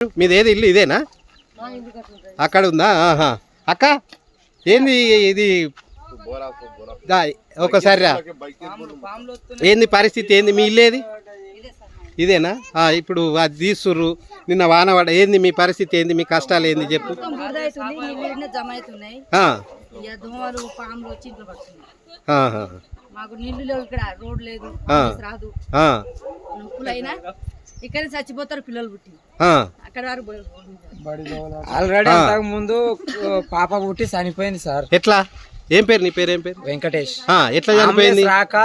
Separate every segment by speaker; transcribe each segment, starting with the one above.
Speaker 1: మీదేది ఇల్లు ఇదేనా? అక్కడ ఉందా? ఆహా. అక్క ఏంది ఇది? ఒకసారి రా. ఏంది పరిస్థితి ఏంది? మీ ఇల్లు ఏది? ఇదేనా? ఇప్పుడు అది తీస్తుర్రు, నిన్న వానవాడ. ఏంది మీ పరిస్థితి ఏంది? మీ కష్టాలు ఏంది చెప్పు.
Speaker 2: మాకు నీళ్లు లేవు, ఇక్కడ రోడ్ లేదు, రాదు. ఇక్కడ చచ్చిపోతారు పిల్లలు పుట్టి. అక్కడ
Speaker 3: ఆల్రెడీ అంతకు ముందు పాప పుట్టి చనిపోయింది సార్.
Speaker 1: ఎట్లా? ఏం పేరు? నీ పేరు ఏం పేరు?
Speaker 3: వెంకటేష్.
Speaker 1: ఎట్లా చనిపోయింది?
Speaker 3: రాక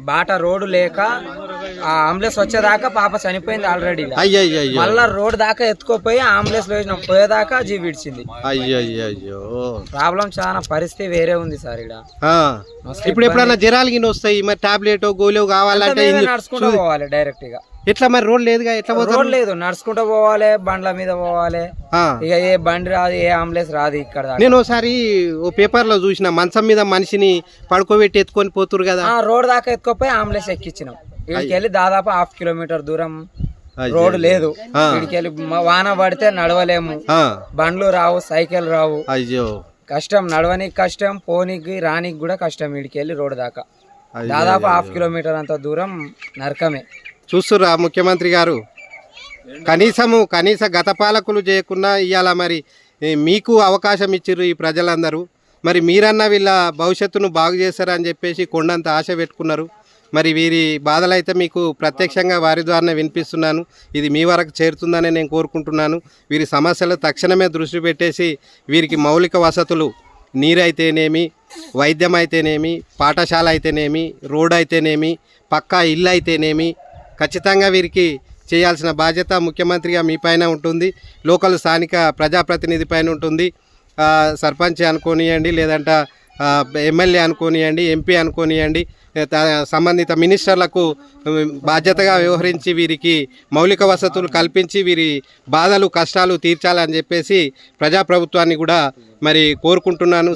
Speaker 3: బాట రోడ్డు లేక ఆ అంబులెన్స్ వచ్చేదాకా పాప చనిపోయింది ఆల్రెడీ. మళ్ళా రోడ్ దాకా ఎత్తుకోపోయి అంబులెన్స్ లో పోయేదాకా జీవి విడిచింది.
Speaker 1: అయ్యో
Speaker 3: ప్రాబ్లం చాలా పరిస్థితి వేరే ఉంది సార్ ఇక్కడ.
Speaker 1: ఇప్పుడు ఎప్పుడన్నా జ్వరాలు గిన్నె వస్తాయి, మరి టాబ్లెట్ గోళీ కావాలంటే
Speaker 3: నడుచుకుంటూ పోవాలి డైరెక్ట్ గా.
Speaker 1: ఎట్లా మరి? రోడ్ లేదుగా, ఎట్లా పోతారు?
Speaker 3: రోడ్ లేదు, నడుచుకుంటూ పోవాలి, బండ్ల మీద పోవాలి. ఇక ఏ బండి రాదు, ఏ అంబులెన్స్ రాదు ఇక్కడ.
Speaker 1: నేను ఒకసారి ఓ పేపర్ లో చూసిన, మంచం మీద మనిషిని పడుకోబెట్టి ఎత్తుకొని పోతురు కదా.
Speaker 3: రోడ్ దాకా ఎత్తుకోపోయి అంబులెన్స్ ఎక్కించినాం. ఇక్కడికి వెళ్ళి దాదాపు 1/2 కిలోమీటర్ దూరం. రోడ్ లేదు, ఇక్కడికి వెళ్ళి వాన పడితే నడవలేము, బండ్లు రావు, సైకిల్ రావు.
Speaker 1: అయ్యో
Speaker 3: కష్టం, నడవనికి కష్టం, పోనీకి రానికి కూడా కష్టం. ఇక్కడికి వెళ్ళి రోడ్ దాకా దాదాపు 1/2 కిలోమీటర్ అంత దూరం నరకమే.
Speaker 1: చూస్తుర్రా ముఖ్యమంత్రి గారు, కనీస గత పాలకులు చేయకుండా ఇవాళ మరి మీకు అవకాశం ఇచ్చిర్రు ఈ ప్రజలందరూ. మరి మీరన్నా వీళ్ళ భవిష్యత్తును బాగు చేస్తారని చెప్పేసి కొండంత ఆశ పెట్టుకున్నారు. మరి వీరి బాధలైతే మీకు ప్రత్యక్షంగా వారి ద్వారానే వినిపిస్తున్నాను. ఇది మీ వరకు చేరుతుందని నేను కోరుకుంటున్నాను. వీరి సమస్యలు తక్షణమే దృష్టి పెట్టేసి వీరికి మౌలిక వసతులు, నీరైతేనేమి, వైద్యం అయితేనేమి, పాఠశాల అయితేనేమి, రోడ్ అయితేనేమి, పక్కా ఇల్లు అయితేనేమి, ఖచ్చితంగా వీరికి చేయాల్సిన బాధ్యత ముఖ్యమంత్రిగా మీ పైన ఉంటుంది, లోకల్ స్థానిక ప్రజాప్రతినిధి పైన ఉంటుంది. సర్పంచ్ అనుకోనియండి, లేదంటే ఎమ్మెల్యే అనుకోనియండి, ఎంపీ అనుకోనియండి, సంబంధిత మినిస్టర్లకు బాధ్యతగా వ్యవహరించి వీరికి మౌలిక వసతులు కల్పించి వీరి బాధలు కష్టాలు తీర్చాలని చెప్పేసి ప్రజాప్రభుత్వాన్ని కూడా మరి కోరుకుంటున్నాను.